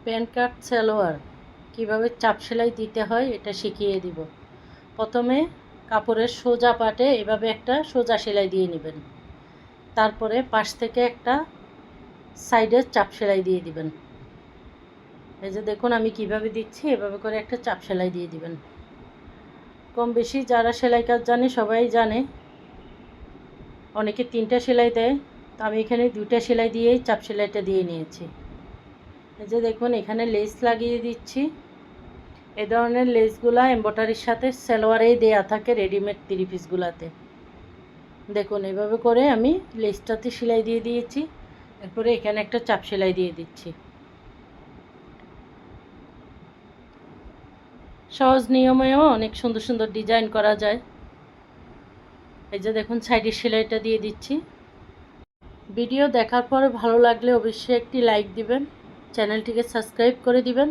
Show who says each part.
Speaker 1: Pant কাট সালোয়ার কীভাবে চাপ সেলাই দিতে হয় এটা শিখিয়ে দিব। প্রথমে কাপড়ের সোজা পাটে এভাবে একটা সোজা সেলাই দিয়ে নেবেন। তারপরে পাশ থেকে একটা সাইডে চাপ সেলাই দিয়ে দিবেন। এই যে দেখুন আমি কিভাবে দিচ্ছি, এভাবে করে একটা চাপ সেলাই দিয়ে দিবেন। কম বেশি যারা সেলাই কাজ জানে সবাই জানে, অনেকে 3টা সেলাই দেয়, তো আমি এখানে 2টা সেলাই দিয়েই চাপ সেলাইটা দিয়ে নিয়েছি। এই যে দেখুন এখানে লেস লাগিয়ে দিচ্ছি। এ ধরনের লেসগুলা এমব্রয়ডারির সাথে সালোয়ারেই দেয়া থাকে রেডিমেড 3 পিসগুলাতে। দেখুন এভাবে করে আমি লেসটাতে সেলাই দিয়ে দিয়েছি। এরপরে এখানে একটা চাপ সেলাই দিয়ে দিচ্ছি। সহজ নিয়মেও অনেক সুন্দর সুন্দর ডিজাইন করা যায়। এই যে দেখুন সাইডের সেলাইটা দিয়ে দিচ্ছি। ভিডিও দেখার পরে ভালো লাগলে অবশ্যই একটি লাইক দিবেন, চ্যানেলটিকে সাবস্ক্রাইব করে দিবেন।